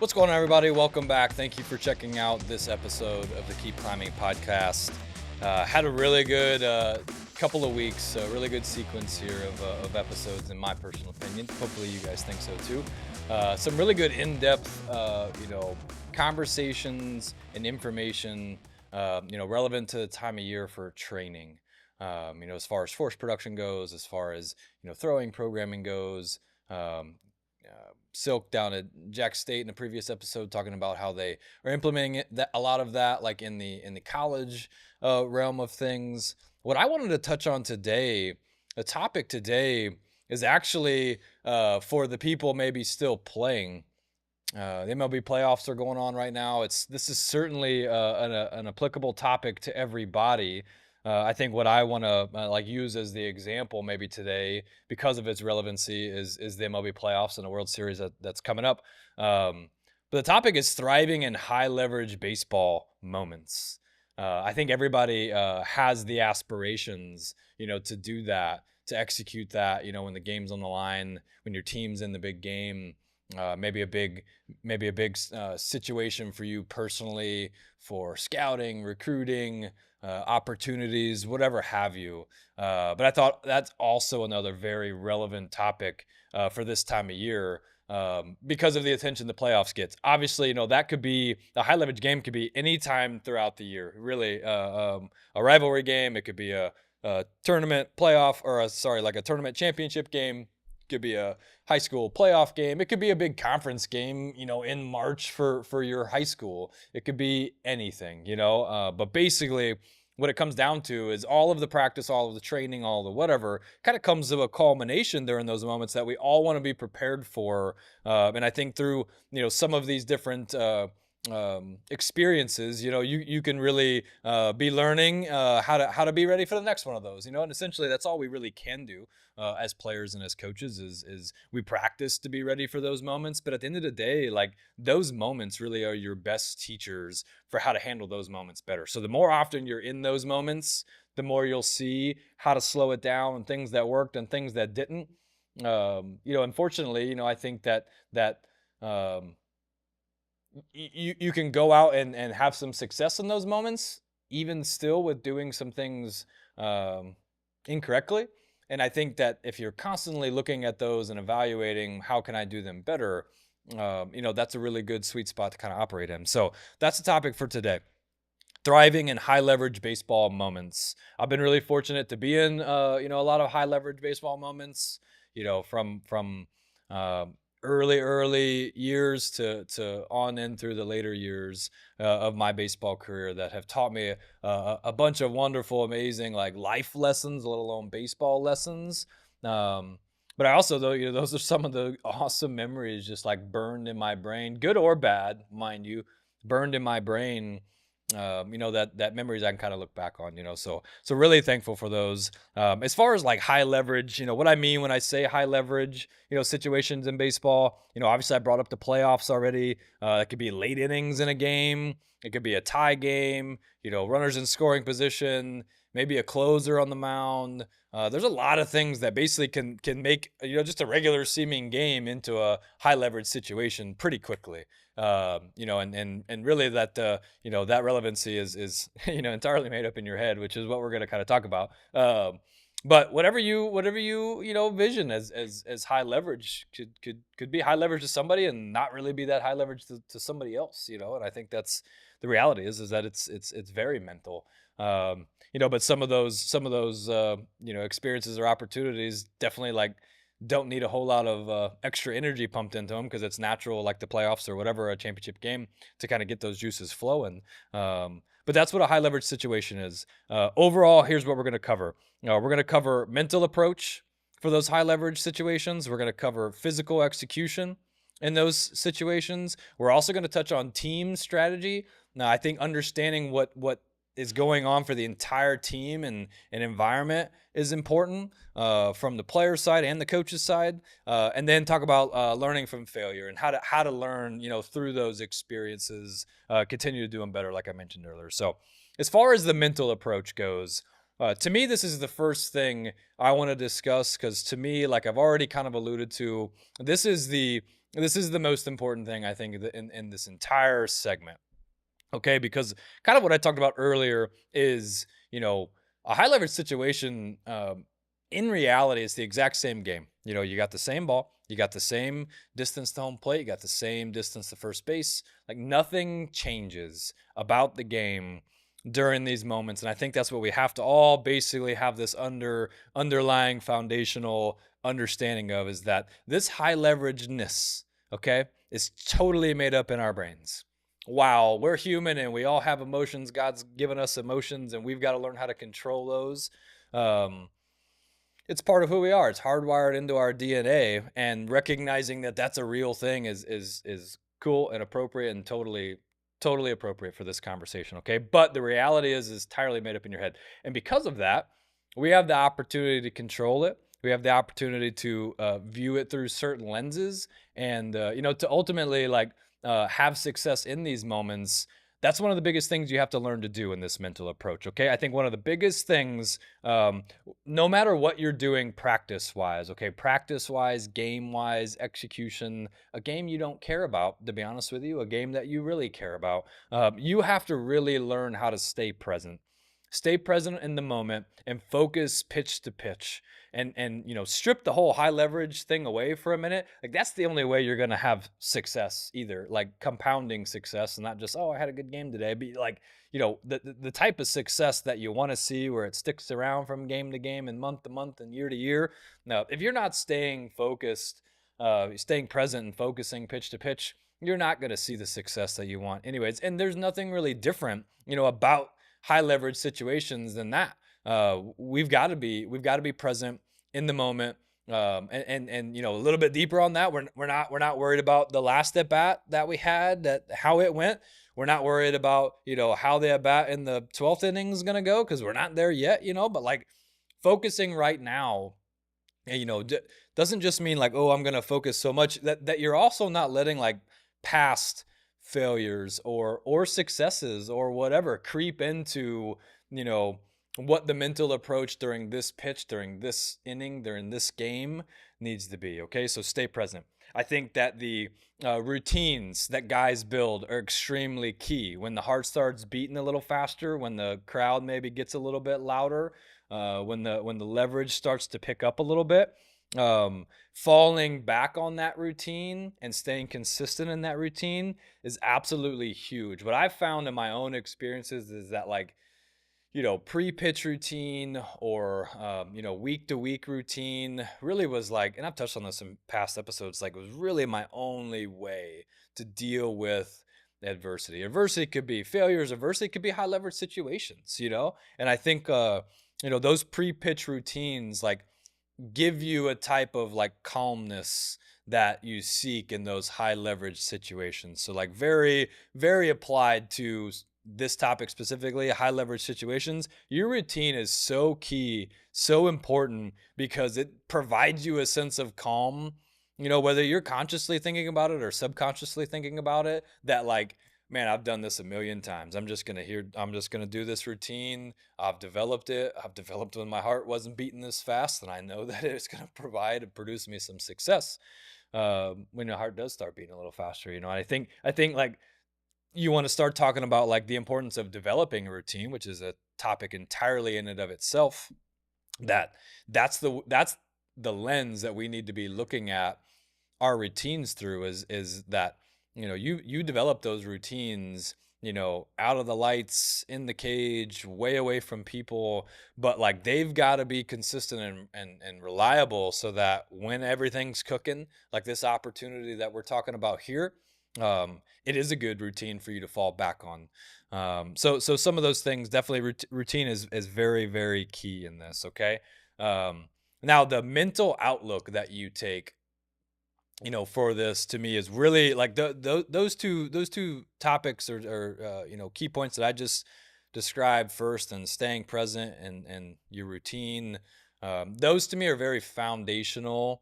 What's going on, everybody? Welcome back. Thank you for checking out this episode of the Keep Climbing podcast. Had a really good couple of weeks, a really good sequence here of episodes, in my personal opinion. Hopefully you guys think so too. Some really good in-depth, conversations and information, relevant to the time of year for training. As far as force production goes, as far as, throwing programming goes. Silk down at Jack State in a previous episode talking about how they are implementing a lot of that, like in the college realm of things. What I wanted to touch on today, the topic today, is actually for the people maybe still playing. The MLB playoffs are going on right now. This is certainly an applicable topic to everybody. I think what I want to use as the example maybe today, because of its relevancy, is the MLB playoffs and the World Series that's coming up. But the topic is thriving in high leverage baseball moments. I think everybody has the aspirations, to do that, to execute that, when the game's on the line, when your team's in the big game. Maybe a big situation for you personally, for scouting, recruiting, opportunities, whatever have you. But I thought that's also another very relevant topic for this time of year, because of the attention the playoffs gets. Obviously, that could be a high leverage game, could be any time throughout the year. Really, a rivalry game. It could be a tournament playoff, or a tournament championship game. Could be a high school playoff game. It could be a big conference game, in March for your high school. It could be anything, but basically what it comes down to is all of the practice, all of the training, all the whatever kind of comes to a culmination during those moments that we all want to be prepared for. And I think through, some of these different experiences, you can really be learning how to be ready for the next one of those, and essentially that's all we really can do as players and as coaches is we practice to be ready for those moments. But at the end of the day, those moments really are your best teachers for how to handle those moments better. So the more often you're in those moments, the more you'll see how to slow it down, and things that worked and things that didn't. Unfortunately, I think that you can go out and have some success in those moments, even still with doing some things incorrectly. And I think that if you're constantly looking at those and evaluating how can I do them better, that's a really good sweet spot to kind of operate in. So that's the topic for today. Thriving in high leverage baseball moments. I've been really fortunate to be in, a lot of high leverage baseball moments, from early years to on in through the later years of my baseball career, that have taught me a bunch of wonderful, amazing, life lessons, let alone baseball lessons. But I also, though, those are some of the awesome memories just burned in my brain, good or bad, mind you, burned in my brain. That memories I can kind of look back on, so really thankful for those. As far as high leverage, what I mean when I say high leverage, situations in baseball, obviously I brought up the playoffs already. It could be late innings in a game. It could be a tie game, runners in scoring position, maybe a closer on the mound. There's a lot of things that basically can make, just a regular seeming game into a high leverage situation pretty quickly. And really that, that relevancy is entirely made up in your head, which is what we're going to kind of talk about. But whatever you vision as high leverage could be high leverage to somebody and not really be that high leverage to somebody else, and I think that's the reality is that it's very mental. But some of those experiences or opportunities definitely don't need a whole lot of extra energy pumped into them, because it's natural, like the playoffs or whatever, a championship game, to kind of get those juices flowing. But that's what a high leverage situation is. Overall, here's what we're going to cover. We're going to cover mental approach for those high leverage situations. We're going to cover physical execution in those situations. We're also going to touch on team strategy. Now, I think understanding what is going on for the entire team and environment is important, from the player side and the coach's side, and then talk about learning from failure and how to learn, through those experiences, continue to do them better, like I mentioned earlier. So as far as the mental approach goes, to me, this is the first thing I want to discuss, because to me, like I've already kind of alluded to, this is the this is the most important thing I think in this entire segment. Okay, because kind of what I talked about earlier is, a high leverage situation. In reality, it's the exact same game. You got the same ball, you got the same distance to home plate, you got the same distance to first base. Like nothing changes about the game during these moments, and I think that's what we have to all basically have this underlying foundational understanding of, is that this high leverageness, okay, is totally made up in our brains. Wow, we're human and we all have emotions. God's given us emotions and we've got to learn how to control those. Um, it's part of who we are. It's hardwired into our DNA, and recognizing that that's a real thing is cool and appropriate, and totally appropriate for this conversation. Okay, but the reality is entirely made up in your head, and because of that, we have the opportunity to control it. We have the opportunity to view it through certain lenses, and to ultimately have success in these moments. That's one of the biggest things you have to learn to do in this mental approach. Okay, I think one of the biggest things, no matter what you're doing practice wise, okay, practice wise, game wise, execution, a game you don't care about, to be honest with you, a game that you really care about, you have to really learn how to stay present. Stay present in the moment and focus pitch to pitch, and strip the whole high leverage thing away for a minute. Like that's the only way you're going to have success, either like compounding success, and not just, oh, I had a good game today, but like the type of success that you want to see, where it sticks around from game to game and month to month and year to year. Now if you're not staying focused, staying present and focusing pitch to pitch, you're not going to see the success that you want anyways. And there's nothing really different about high leverage situations than that. We've got to be present in the moment. And a little bit deeper on that, we're not worried about the last at bat that we had, that how it went. We're not worried about how the at bat in the 12th inning is gonna go, because we're not there yet. But like focusing right now, doesn't just mean like, oh, I'm gonna focus so much that you're also not letting like past failures or successes or whatever creep into what the mental approach during this pitch, during this inning, during this game needs to be. Okay, so stay present. I think that the routines that guys build are extremely key. When the heart starts beating a little faster, when the crowd maybe gets a little bit louder, when the leverage starts to pick up a little bit, falling back on that routine and staying consistent in that routine is absolutely huge. What I've found in my own experiences is that like pre-pitch routine or week to week routine really was like, and I've touched on this in past episodes, like it was really my only way to deal with adversity. Adversity could be failures, adversity could be high leverage situations, and I think those pre-pitch routines like give you a type of like calmness that you seek in those high leverage situations. So like very, very applied to this topic specifically, high leverage situations, your routine is so key, so important, because it provides you a sense of calm, whether you're consciously thinking about it or subconsciously thinking about it, that like, man, I've done this a million times. I'm just going to do this routine. I've developed it. I've developed when my heart wasn't beating this fast, and I know that it's going to provide and produce me some success. When your heart does start beating a little faster, and I think like, you want to start talking about like the importance of developing a routine, which is a topic entirely in and of itself. That's the lens that we need to be looking at our routines through, is that you develop those routines out of the lights, in the cage, way away from people, but like they've got to be consistent and reliable, so that when everything's cooking, like this opportunity that we're talking about here, it is a good routine for you to fall back on. So some of those things, definitely routine is very, very key in this. Okay. Now the mental outlook that you take for this, to me, is really like those two topics are key points that I just described first, and staying present and your routine. Those to me are very foundational.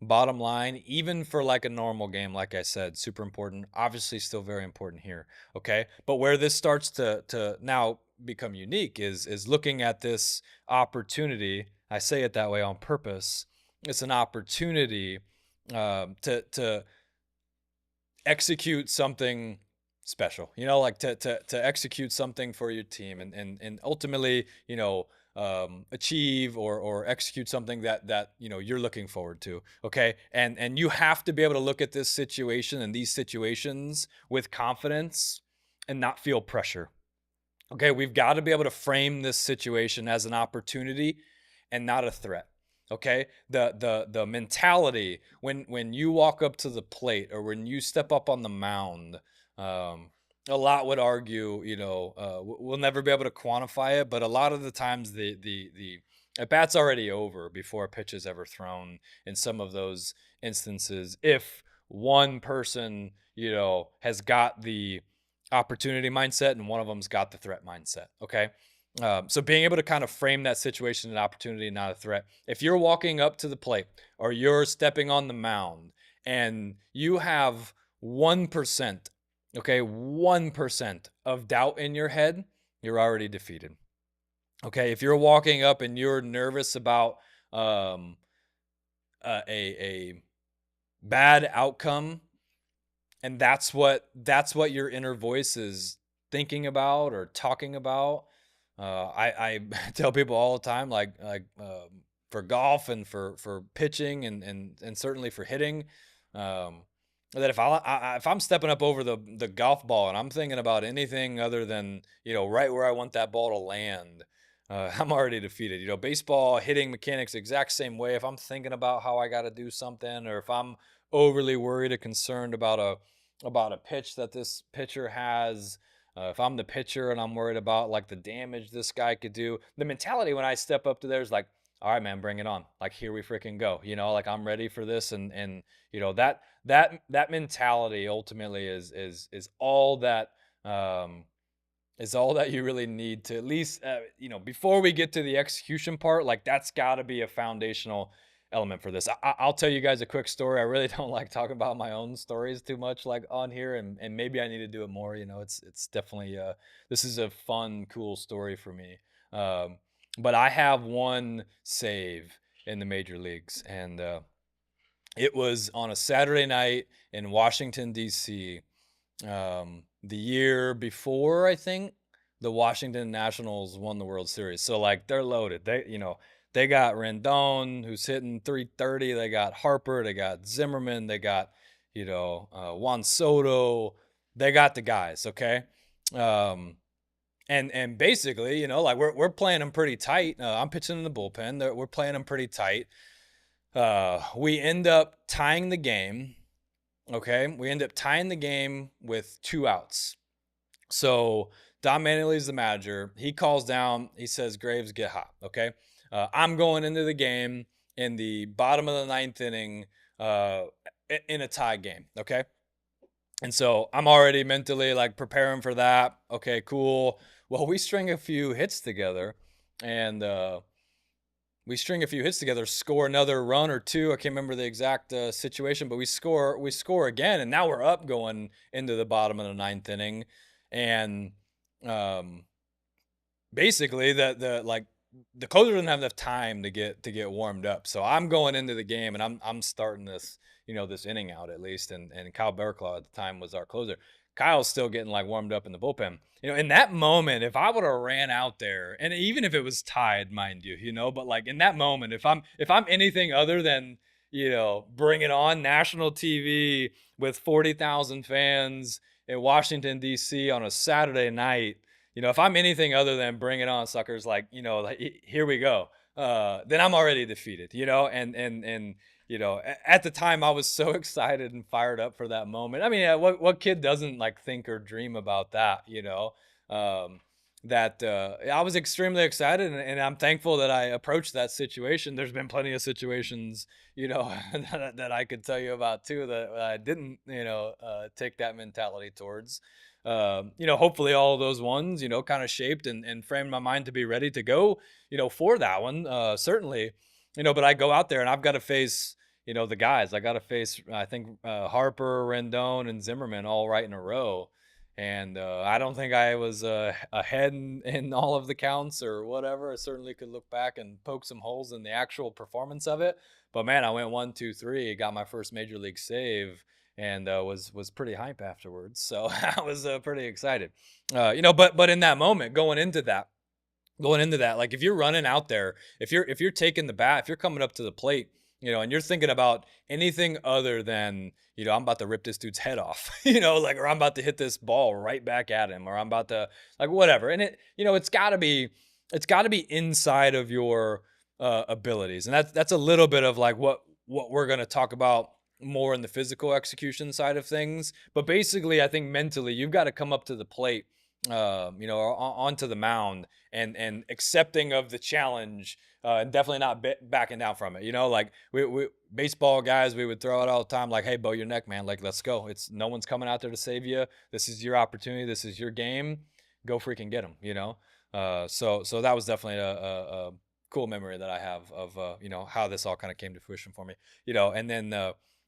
Bottom line, even for like a normal game, like I said, super important. Obviously, still very important here. Okay, but where this starts to now become unique is looking at this opportunity. I say it that way on purpose. It's an opportunity to execute something special, like to execute something for your team, and ultimately, achieve or execute something that you're looking forward to. Okay. And you have to be able to look at this situation and these situations with confidence and not feel pressure. Okay, we've got to be able to frame this situation as an opportunity and not a threat. Okay, the mentality when you walk up to the plate or when you step up on the mound, um, a lot would argue, we'll never be able to quantify it, but a lot of the times the at bat's already over before a pitch is ever thrown in some of those instances. If one person, has got the opportunity mindset and one of them's got the threat mindset. Okay. So being able to kind of frame that situation an opportunity, not a threat. If you're walking up to the plate or you're stepping on the mound and you have 1%, okay, 1% of doubt in your head, you're already defeated. Okay. If you're walking up and you're nervous about um, a bad outcome, and that's what your inner voice is thinking about or talking about. I tell people all the time, for golf and for pitching and certainly for hitting, um, that if I'm stepping up over the golf ball and I'm thinking about anything other than right where I want that ball to land, I'm already defeated. Baseball hitting mechanics exact same way. If I'm thinking about how I got to do something, or if I'm overly worried or concerned about a pitch that this pitcher has. If I'm the pitcher and I'm worried about like the damage this guy could do, the mentality when I step up to there is like, all right, man, bring it on. Like, here we freaking go. Like I'm ready for this, and that mentality ultimately is all that um, is all that you really need to at least before we get to the execution part. Like that's got to be a foundational element for this. I'll tell you guys a quick story. I really don't like talking about my own stories too much like on here, and maybe I need to do it more. It's definitely this is a fun, cool story for me. But I have one save in the major leagues, and it was on a Saturday night in Washington D.C. The year before, I think, the Washington Nationals won the World Series. So like they're loaded. They got Rendon, who's hitting 330. They got Harper. They got Zimmerman. They got Juan Soto. They got the guys. Okay. And basically, like we're playing them pretty tight. I'm pitching in the bullpen. We're playing them pretty tight. We end up tying the game. Okay, we end up tying the game with 2 outs. So Don Mattingly's the manager. He calls down. He says, "Graves, get hot." Okay, I'm going into the game in the bottom of the 9th inning in a tie game. Okay, and so I'm already mentally like preparing for that. Okay, cool. Well, we string a few hits together, and score another run or two. I can't remember the exact situation, but we score again, and now we're up going into the bottom of the 9th inning, and um, basically the closer doesn't have enough time to get warmed up. So I'm going into the game and I'm starting this inning out at least, and Kyle Barraclough at the time was our closer. Kyle's still getting like warmed up in the bullpen. In that moment, if I would have ran out there, and even if it was tied, mind you, but like in that moment, if I'm anything other than bring it on national TV with 40,000 fans in Washington D.C. on a Saturday night, if I'm anything other than bring it on, suckers, like here we go, then I'm already defeated, and at the time I was so excited and fired up for that moment. I mean, what kid doesn't like think or dream about that, um, that I was extremely excited, and I'm thankful that I approached that situation. There's been plenty of situations, that I could tell you about too that I didn't, take that mentality towards. Hopefully all of those ones, kind of shaped and framed my mind to be ready to go, for that one. Certainly, but I go out there and I've got to face, the guys. I got to face, I think, Harper, Rendon, and Zimmerman all right in a row. And I don't think I was ahead in all of the counts or whatever. I certainly could look back and poke some holes in the actual performance of it. But man, I went 1, 2, 3, got my first major league save, and was pretty hype afterwards. So I was pretty excited. But in that moment, going into that, like if you're running out there, if you're taking the bat, if you're coming up to the plate, and you're thinking about anything other than, I'm about to rip this dude's head off, like, or I'm about to hit this ball right back at him, or I'm about to, like, whatever. And it's got to be inside of your abilities, and that's a little bit of like what we're going to talk about more in the physical execution side of things. But basically, I think mentally, you've got to come up to the plate, onto the mound, and accepting of the challenge, and definitely not backing down from it. Like we baseball guys, we would throw it all the time, like, "Hey, bow your neck, man. Like, let's go. It's no one's coming out there to save you. This is your opportunity. This is your game. Go freaking get them." So that was definitely a cool memory that I have of how this all kind of came to fruition for me. And then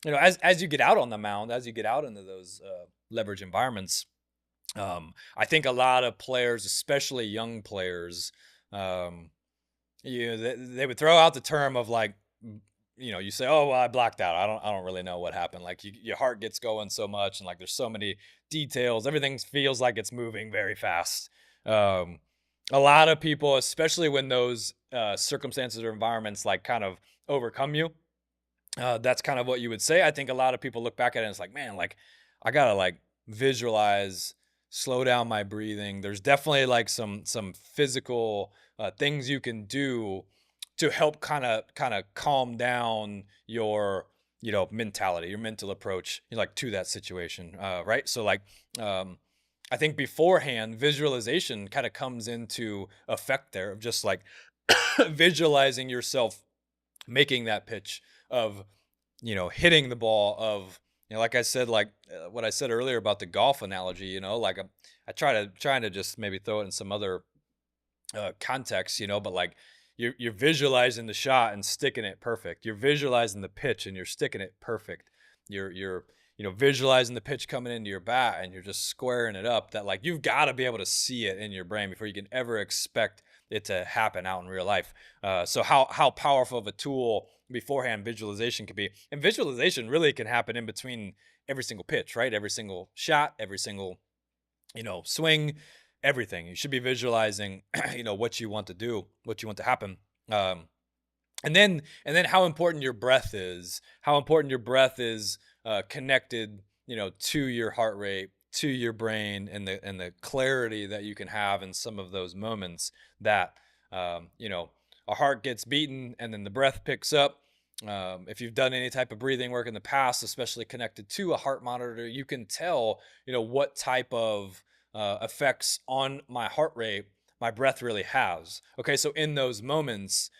as you get out on the mound, as you get out into those leverage environments, I think a lot of players, especially young players, they would throw out the term of like, you say, "Oh, well, I blacked out. I don't really know what happened." Like your heart gets going so much, and like there's so many details. Everything feels like it's moving very fast. Um, a lot of people, especially when those circumstances or environments like kind of overcome you, that's kind of what you would say. I think a lot of people look back at it and it's like, man, like I gotta like visualize, slow down my breathing. There's definitely like some physical things you can do to help kind of calm down your mentality, your mental approach, like to that situation, right? So like, I think beforehand, visualization kind of comes into effect there, of just like visualizing yourself making that pitch, of hitting the ball, of like I said, like what I said earlier about the golf analogy, like I trying to just maybe throw it in some other context, but like you're visualizing the shot and sticking it perfect. You're visualizing the pitch and you're sticking it perfect. You're visualizing the pitch coming into your bat and you're just squaring it up. That, like, you've got to be able to see it in your brain before you can ever expect it to happen out in real life. So how powerful of a tool beforehand visualization can be, and visualization really can happen in between every single pitch, right? Every single shot, every single swing, everything. You should be visualizing, what you want to do, what you want to happen. And then how important your breath is, connected, to your heart rate, to your brain, and the clarity that you can have in some of those moments that, a heart gets beaten and then the breath picks up. If you've done any type of breathing work in the past, especially connected to a heart monitor, you can tell, what type of effects on my heart rate my breath really has. Okay, so in those moments,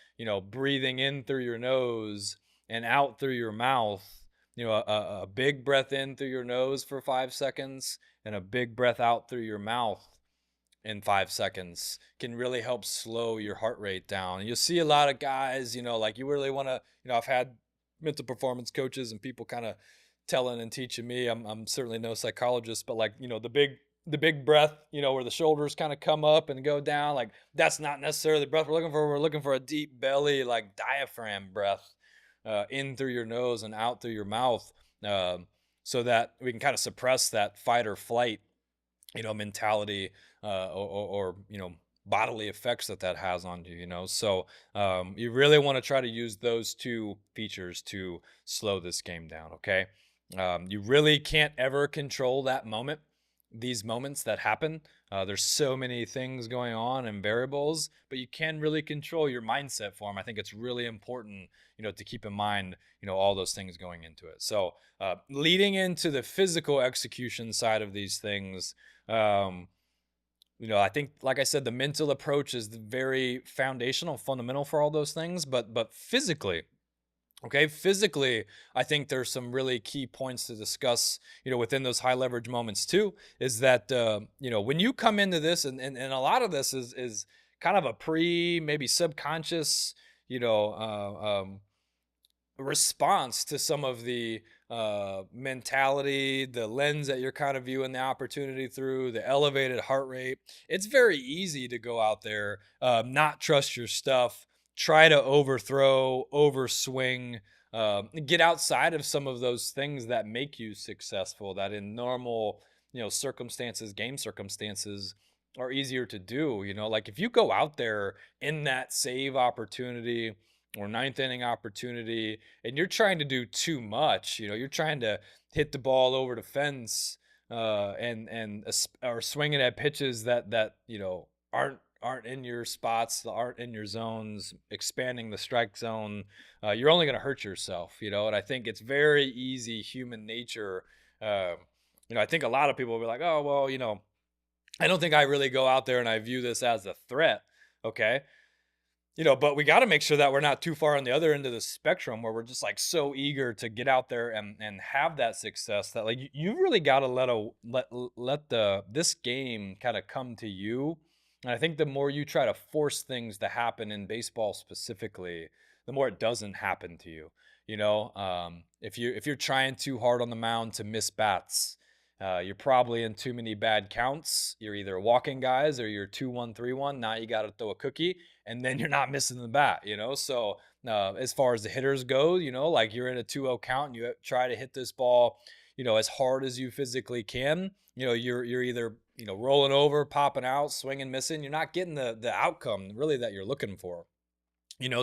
breathing in through your nose and out through your mouth, a big breath in through your nose for 5 seconds and a big breath out through your mouth in 5 seconds can really help slow your heart rate down. You'll see a lot of guys, like, you really want to, I've had mental performance coaches and people kind of telling and teaching me. I'm certainly no psychologist, but like, the big breath, where the shoulders kind of come up and go down, like that's not necessarily the breath we're looking for. We're looking for a deep belly, like diaphragm breath, in through your nose and out through your mouth, so that we can kind of suppress that fight or flight, mentality, or bodily effects that has on you. So you really want to try to use those two features to slow this game down. Okay, you really can't ever control that moment, these moments that happen. There's so many things going on and variables, but you can really control your mindset for them. I think it's really important, to keep in mind, all those things going into it. So leading into the physical execution side of these things, I think, like I said, the mental approach is very foundational, fundamental for all those things. But physically, okay, physically, I think there's some really key points to discuss, within those high leverage moments too, is that, when you come into this, and a lot of this is kind of a maybe subconscious, response to some of the mentality, the lens that you're kind of viewing the opportunity through, the elevated heart rate. It's very easy to go out there, not trust your stuff, try to overthrow, overswing, get outside of some of those things that make you successful, that in normal, circumstances, game circumstances, are easier to do. Like if you go out there in that save opportunity or ninth inning opportunity and you're trying to do too much, you're trying to hit the ball over the fence, or swinging at pitches that aren't in your spots, that aren't in your zones, expanding the strike zone, you're only going to hurt yourself. And I think it's very easy, human nature. uh, I think a lot of people will be like, oh well, I don't think I really go out there and I view this as a threat. Okay. But we got to make sure that we're not too far on the other end of the spectrum where we're just like so eager to get out there and have that success that like you really got to let this game kind of come to you. And I think the more you try to force things to happen in baseball specifically, the more it doesn't happen to you. If you're trying too hard on the mound to miss bats, you're probably in too many bad counts. You're either walking guys or you're 2-1, 3-1. Now you got to throw a cookie and then you're not missing the bat. So as far as the hitters go, like you're in a 2-0 count and you try to hit this ball, as hard as you physically can. You're either, rolling over, popping out, swinging, missing. You're not getting the outcome really that you're looking for.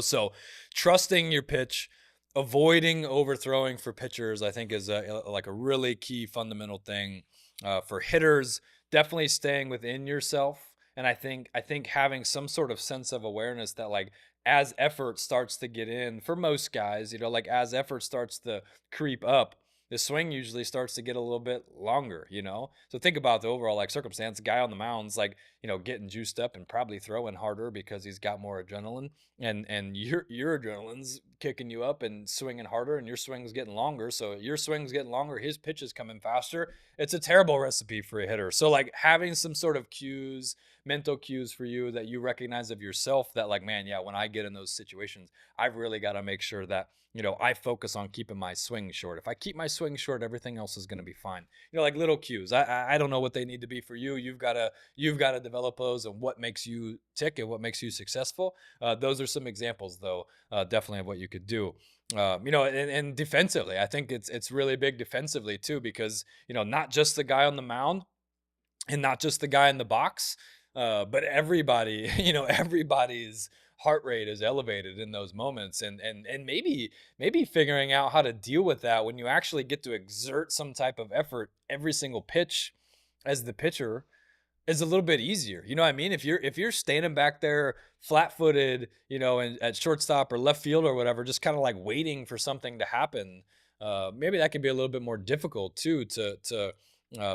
So trusting your pitch, avoiding overthrowing for pitchers, I think is like a really key fundamental thing. For hitters, definitely staying within yourself. And I think having some sort of sense of awareness that like as effort starts to get in for most guys, like as effort starts to creep up, the swing usually starts to get a little bit longer. So think about the overall like circumstance. The guy on the mound's like, getting juiced up and probably throwing harder because he's got more adrenaline, and your adrenaline's kicking you up and swinging harder, and your swing's getting longer. So your swing's getting longer, his pitch is coming faster. It's a terrible recipe for a hitter. So like having some sort of cues, mental cues for you that you recognize of yourself that like, man, yeah, when I get in those situations, I've really got to make sure that I focus on keeping my swing short. If I keep my swing short, everything else is going to be fine. Like little cues. I don't know what they need to be for you. You've got to develop those and what makes you tick and what makes you successful. Those are some examples, though, definitely of what you could do. And defensively, I think it's really big defensively too, because not just the guy on the mound and not just the guy in the box, but everybody, everybody's heart rate is elevated in those moments, and maybe figuring out how to deal with that when you actually get to exert some type of effort every single pitch as the pitcher is a little bit easier. You know what I mean? If you're standing back there flat-footed, and at shortstop or left field or whatever, just kind of like waiting for something to happen, maybe that can be a little bit more difficult too to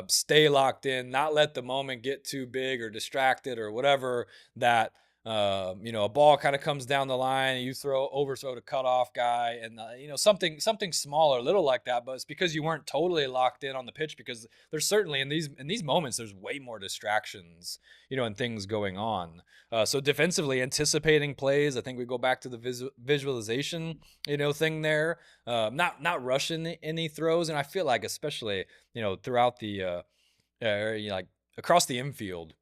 stay locked in, not let the moment get too big or distracted or whatever. That a ball kind of comes down the line, and you overthrow the cutoff guy, and something smaller, little like that. But it's because you weren't totally locked in on the pitch, because there's certainly in these moments there's way more distractions, and things going on. So defensively, anticipating plays. I think we go back to the visualization, thing there. Not rushing any throws, and I feel like especially throughout the like across the infield,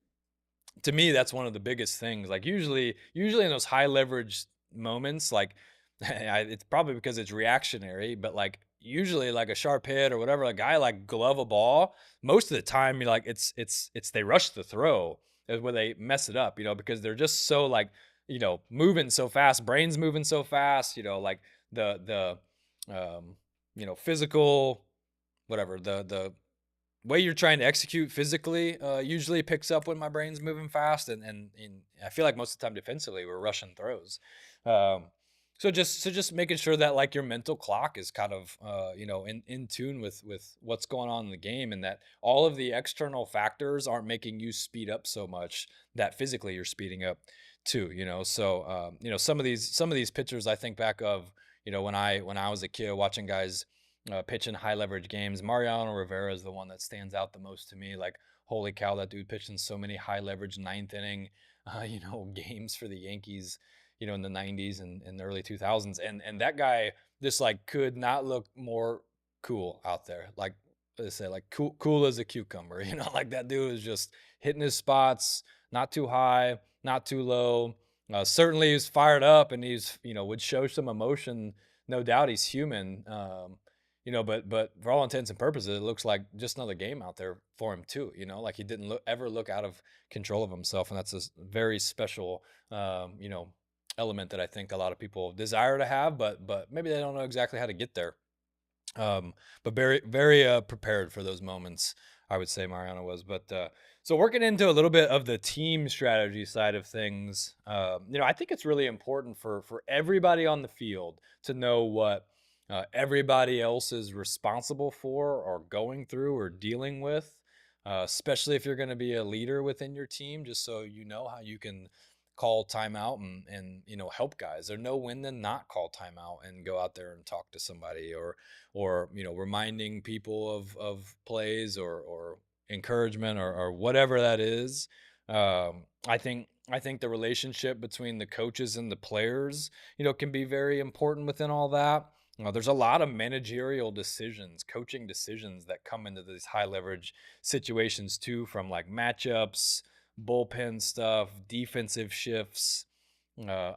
to me that's one of the biggest things. Like usually in those high leverage moments, like it's probably because it's reactionary, but like usually like a sharp hit or whatever, a guy like glove a ball, most of the time you're like it's they rush the throw is where they mess it up, because they're just so like moving so fast, brains moving so fast, like the physical, whatever, the way you're trying to execute physically usually picks up when my brain's moving fast, and I feel like most of the time defensively we're rushing throws. So just making sure that like your mental clock is kind of in tune with what's going on in the game, and that all of the external factors aren't making you speed up so much that physically you're speeding up too. So some of these pitchers I think back of when I was a kid watching guys pitch in high leverage games. Mariano Rivera is the one that stands out the most to me. Like, holy cow, that dude pitched in so many high leverage ninth inning, games for the Yankees, in the 90s and the early 2000s. And that guy just like could not look more cool out there. Like they say, like cool as a cucumber, like that dude is just hitting his spots, not too high, not too low. Certainly he's fired up, and he's, would show some emotion no doubt he's human. But for all intents and purposes, it looks like just another game out there for him too. Like he didn't ever look out of control of himself, and that's a very special, element that I think a lot of people desire to have, but maybe they don't know exactly how to get there. Um, but very, very prepared for those moments, I would say Mariano was. But so working into a little bit of the team strategy side of things, I think it's really important for everybody on the field to know what everybody else is responsible for or going through or dealing with, especially if you're going to be a leader within your team, just so you know how you can call timeout and help guys, or know when to not call timeout and go out there and talk to somebody, or reminding people of plays, or encouragement, or whatever that is. I think the relationship between the coaches and the players, can be very important within all that. There's a lot of managerial decisions, coaching decisions that come into these high leverage situations too, from like matchups, bullpen stuff, defensive shifts,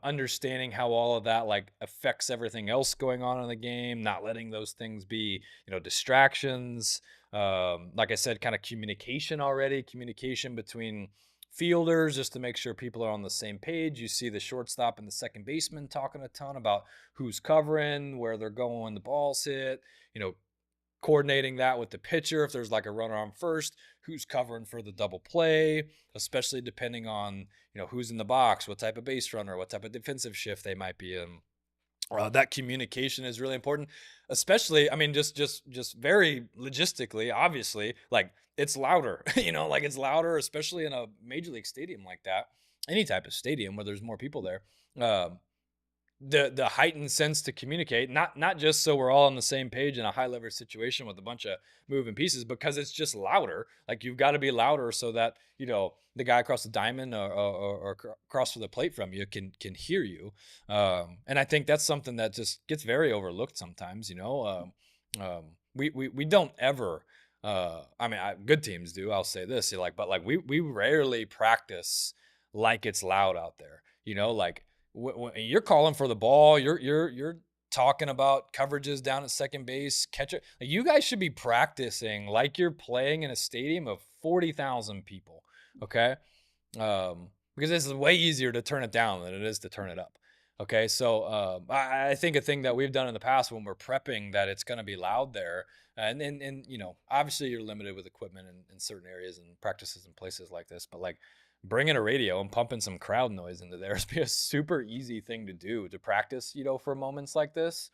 understanding how all of that like affects everything else going on in the game, not letting those things be, distractions. Like I said, kind of communication between fielders, just to make sure people are on the same page. You see the shortstop and the second baseman talking a ton about who's covering, where they're going when the ball's hit, coordinating that with the pitcher. If there's like a runner on first, who's covering for the double play, especially depending on, who's in the box, what type of base runner, what type of defensive shift they might be in. That communication is really important, especially, I mean, just very logistically, obviously, like it's louder, like it's louder, especially in a major league stadium like that, any type of stadium where there's more people there. The heightened sense to communicate, not just so we're all on the same page in a high leverage situation with a bunch of moving pieces, because it's just louder. Like you've got to be louder so that the guy across the diamond, or across the plate from you can hear you. And I think that's something that just gets very overlooked sometimes. We don't ever. Good teams do. I'll say this, but like we rarely practice like it's loud out there. Like when you're calling for the ball, you're talking about coverages down at second base, catcher. Like you guys should be practicing like you're playing in a stadium of 40,000 people. Okay. Because it's way easier to turn it down than it is to turn it up. Okay. So, I think a thing that we've done in the past when we're prepping that it's going to be loud there, and obviously you're limited with equipment in certain areas and practices and places like this, but like bringing a radio and pumping some crowd noise into there is be a super easy thing to do to practice, for moments like this,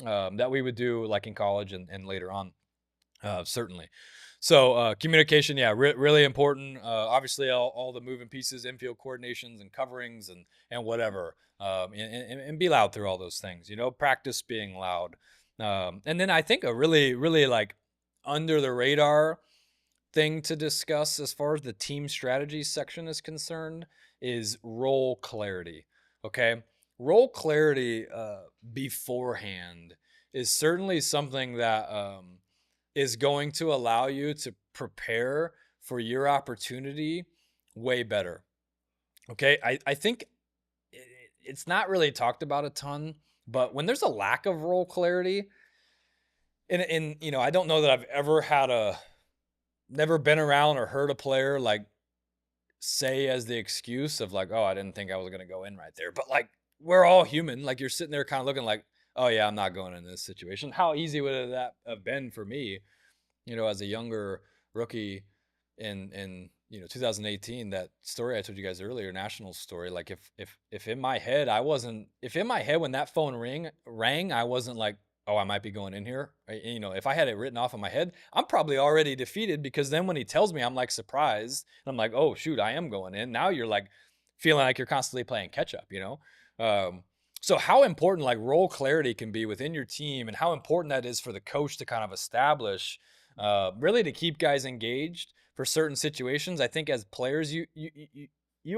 that we would do like in college and later on, certainly. So communication, yeah, really important. Obviously, all the moving pieces, infield coordinations and coverings and whatever, and be loud through all those things. Practice being loud. And then I think a really, really like under the radar thing to discuss as far as the team strategy section is concerned is role clarity. Okay, role clarity beforehand is certainly something that is going to allow you to prepare for your opportunity way better. Okay, I think it's not really talked about a ton, but when there's a lack of role clarity, and I don't know that I've never been around or heard a player like say as the excuse of like, oh, I didn't think I was going to go in right there. But like, we're all human. Like you're sitting there kind of looking like, oh yeah, I'm not going in this situation. How easy would that have been for me, as a younger rookie in 2018, that story I told you guys earlier, national story. Like if in my head when that phone rang, I wasn't like, oh, I might be going in here. If I had it written off in my head, I'm probably already defeated, because then when he tells me, I'm like surprised. And I'm like, oh shoot, I am going in. Now you're like feeling like you're constantly playing catch up, So how important like role clarity can be within your team, and how important that is for the coach to kind of establish, really to keep guys engaged for certain situations. I think as players, you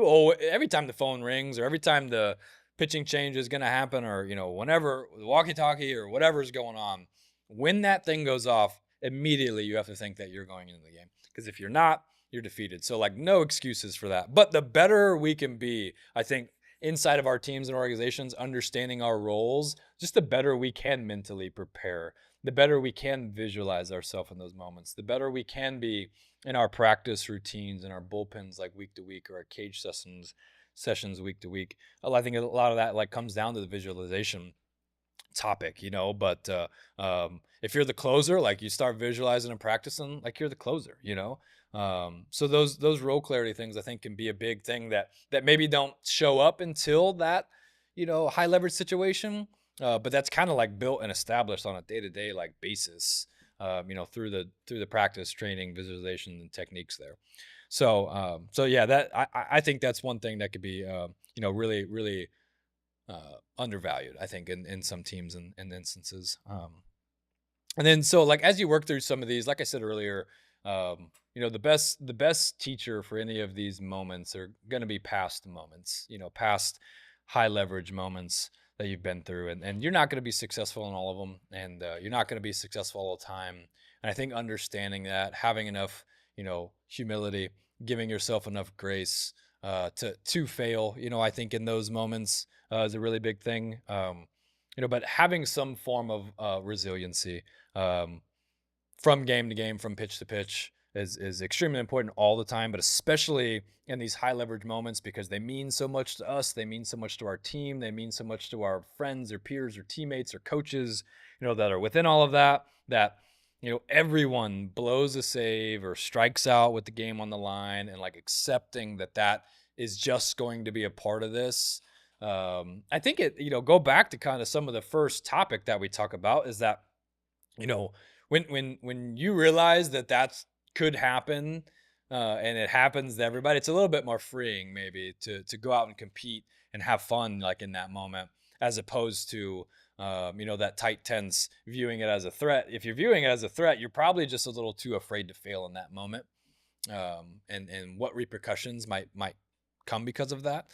owe, every time the phone rings or every time the pitching change is going to happen, or whenever the walkie-talkie or whatever is going on, when that thing goes off, immediately you have to think that you're going into the game, because if you're not, you're defeated. So like no excuses for that. But the better we can be, I think inside of our teams and organizations, understanding our roles, just the better we can mentally prepare, the better we can visualize ourselves in those moments, the better we can be in our practice routines and our bullpens like week to week, or our cage sessions week to week. I think a lot of that like comes down to the visualization topic, but if you're the closer, like you start visualizing and practicing like you're the closer, so those role clarity things I think can be a big thing that maybe don't show up until that high leverage situation, but that's kind of like built and established on a day-to-day like basis, through the practice, training, visualization, and techniques there. So yeah, that I think that's one thing that could be really really undervalued, I think, in some teams and instances. And then so like as you work through some of these, like I said earlier, the best teacher for any of these moments are going to be past moments, past high leverage moments that you've been through, and you're not going to be successful in all of them, and you're not going to be successful all the time. And I think understanding that, having enough humility, giving yourself enough grace to fail, I think in those moments is a really big thing. But having some form of resiliency, from game to game, from pitch to pitch, is extremely important all the time, but especially in these high leverage moments, because they mean so much to us. They mean so much to our team. They mean so much to our friends or peers or teammates or coaches, that are within all of that, everyone blows a save or strikes out with the game on the line, and like accepting that is just going to be a part of this. I think go back to kind of some of the first topic that we talk about, is that, when you realize that could happen, and it happens to everybody, it's a little bit more freeing maybe to go out and compete and have fun like in that moment, as opposed to that tight tense viewing it as a threat. If you're viewing it as a threat, you're probably just a little too afraid to fail in that moment, and what repercussions might come because of that.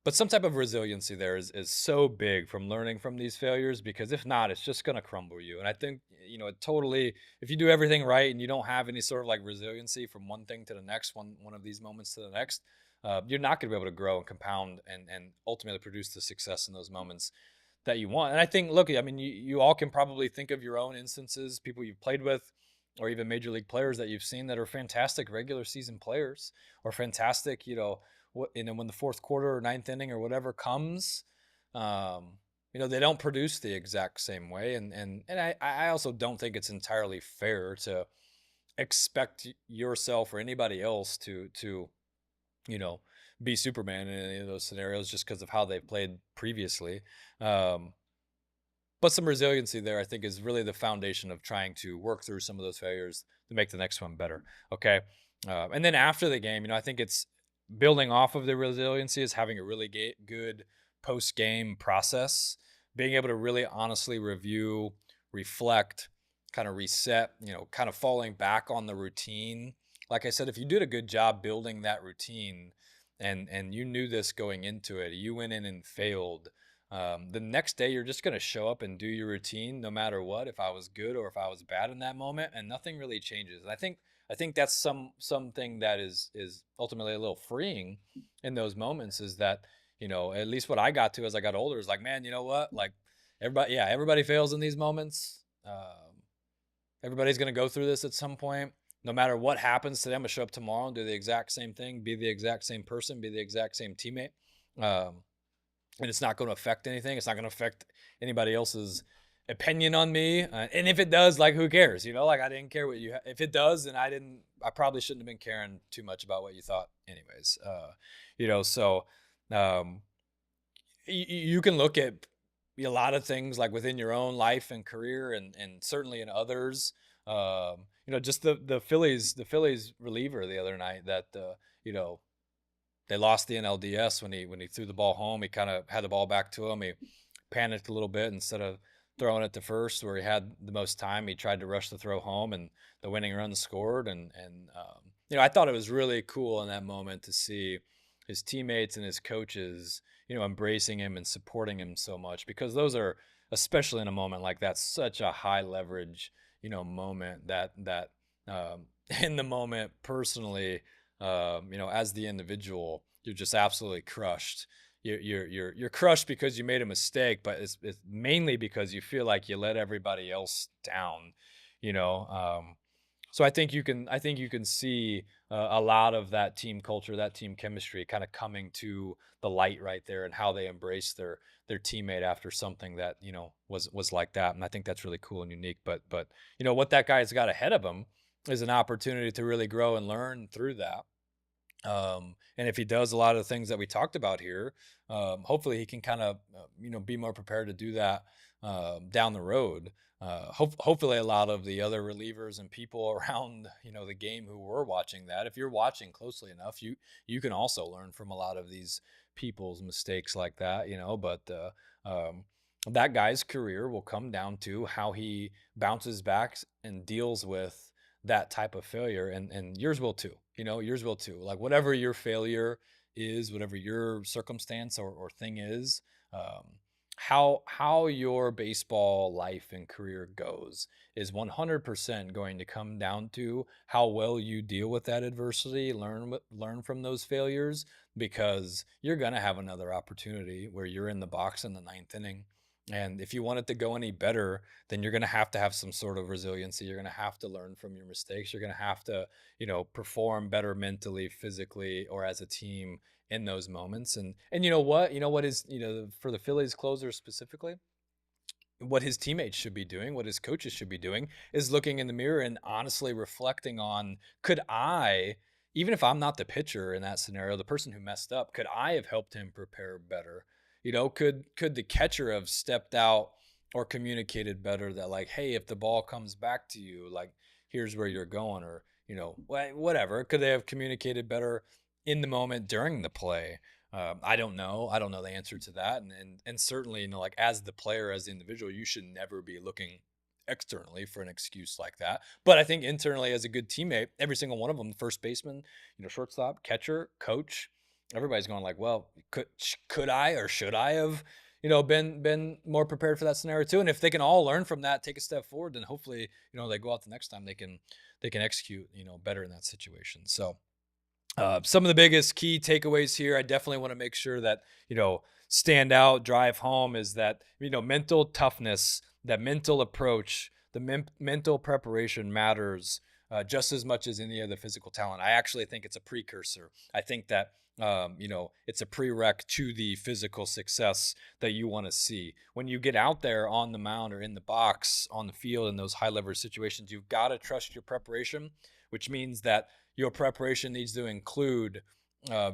But some type of resiliency there is so big from learning from these failures, because if not, it's just going to crumble you. And I think, totally, if you do everything right and you don't have any sort of like resiliency from one thing to the next, one of these moments to the next, you're not going to be able to grow and compound and ultimately produce the success in those moments that you want. And I think, look, I mean, you all can probably think of your own instances, people you've played with, or even major league players that you've seen that are fantastic regular season players, or fantastic, when the fourth quarter or ninth inning or whatever comes, they don't produce the exact same way. And I also don't think it's entirely fair to expect yourself or anybody else to be Superman in any of those scenarios just because of how they've played previously. But some resiliency there, I think, is really the foundation of trying to work through some of those failures to make the next one better. Okay. And then after the game, I think it's building off of the resiliency, is having a really good post-game process, being able to really honestly review, reflect, kind of reset, kind of falling back on the routine. Like I said, if you did a good job building that routine, and you knew this going into it, you went in and failed, the next day you're just going to show up and do your routine no matter what, if I was good or if I was bad in that moment, and nothing really changes. And I think that's something that is ultimately a little freeing in those moments, is that, at least what I got to as I got older is like, man, you know what? Like everybody fails in these moments. Everybody's going to go through this at some point. No matter what happens today, I'm going to show up tomorrow and do the exact same thing, be the exact same person, be the exact same teammate. And it's not going to affect anything. It's not going to affect anybody else's opinion on me. And if it does, like, who cares? Like, I didn't care what if it does, then I probably shouldn't have been caring too much about what you thought anyways. So you can look at a lot of things like within your own life and career, and certainly in others. Just the Phillies reliever the other night that, they lost the NLDS when he threw the ball home. He kind of had the ball back to him. He panicked a little bit. Instead of throwing it to first where he had the most time, he tried to rush the throw home, and the winning run scored. And I thought it was really cool in that moment to see his teammates and his coaches, embracing him and supporting him so much, because those are, especially in a moment like that, such a high leverage, moment that in the moment personally, as the individual, you're just absolutely crushed. You're crushed because you made a mistake, but it's mainly because you feel like you let everybody else down, you know. So I think you can see a lot of that team culture, that team chemistry, kind of coming to the light right there, and how they embrace their teammate after something that was like that. And I think that's really cool and unique. But what that guy's got ahead of him is an opportunity to really grow and learn through that. And if he does a lot of the things that we talked about here, hopefully he can kind of be more prepared to do that down the road. Hopefully a lot of the other relievers and people around the game who were watching that, if you're watching closely enough, you can also learn from a lot of these people's mistakes like that. But that guy's career will come down to how he bounces back and deals with that type of failure, and yours will too. Yours will too. Like, whatever your failure is, whatever your circumstance or thing is, how your baseball life and career goes is 100% going to come down to how well you deal with that adversity, learn from those failures, because you're going to have another opportunity where you're in the box in the ninth inning. And if you want it to go any better, then you're going to have some sort of resiliency. You're going to have to learn from your mistakes. You're going to have to, perform better mentally, physically, or as a team in those moments. And you know what is, for the Phillies closer specifically, what his teammates should be doing, what his coaches should be doing, is looking in the mirror and honestly reflecting on, could I, even if I'm not the pitcher in that scenario, the person who messed up, could I have helped him prepare better? Could the catcher have stepped out or communicated better that, like, hey, if the ball comes back to you, like, here's where you're going, or whatever. Could they have communicated better in the moment during the play? I don't know. I don't know the answer to that. And certainly, like, as the player, as the individual, you should never be looking externally for an excuse like that. But I think internally, as a good teammate, every single one of them, first baseman, shortstop, catcher, coach, everybody's going like, well, could I or should I have, been more prepared for that scenario too? And if they can all learn from that, take a step forward, then hopefully, they go out the next time, they can execute, better in that situation. So some of the biggest key takeaways here, I definitely want to make sure that, stand out, drive home, is that, mental toughness, that mental approach, the mental preparation matters just as much as any of the physical talent. I actually think it's a precursor. I think that, it's a prereq to the physical success that you want to see. When you get out there on the mound or in the box, on the field, in those high leverage situations, you've got to trust your preparation, which means that your preparation needs to include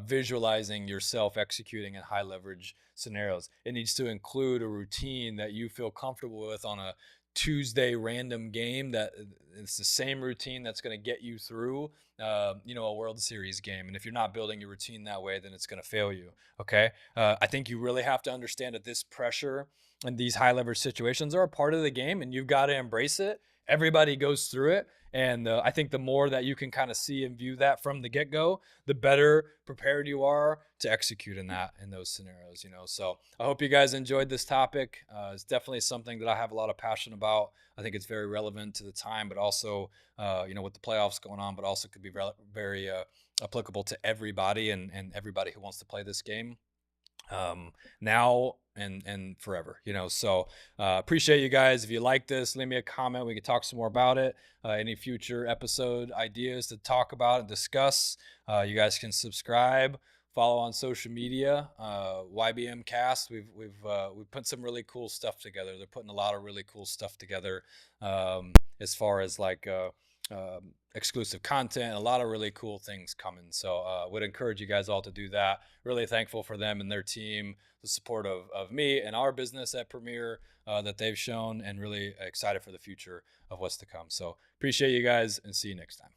visualizing yourself executing in high leverage scenarios. It needs to include a routine that you feel comfortable with on a Tuesday random game, that it's the same routine that's going to get you through, a World Series game. And if you're not building your routine that way, then it's going to fail you. Okay. I think you really have to understand that this pressure and these high leverage situations are a part of the game, and you've got to embrace it. Everybody goes through it. And I think the more that you can kind of see and view that from the get-go, the better prepared you are to execute in those scenarios. So I hope you guys enjoyed this topic. It's definitely something that I have a lot of passion about. I think it's very relevant to the time, but also, with the playoffs going on, but also could be very applicable to everybody and everybody who wants to play this game now and forever. So appreciate you guys. If you like this, leave me a comment. We can talk some more about it. Any future episode ideas to talk about and discuss, you guys can subscribe, follow on social media, YBMcast. We've put some really cool stuff together. They're putting a lot of really cool stuff together, as far as like exclusive content, a lot of really cool things coming. So would encourage you guys all to do that. Really thankful for them and their team, the support of me and our business at Premier that they've shown, and really excited for the future of what's to come. So appreciate you guys, and see you next time.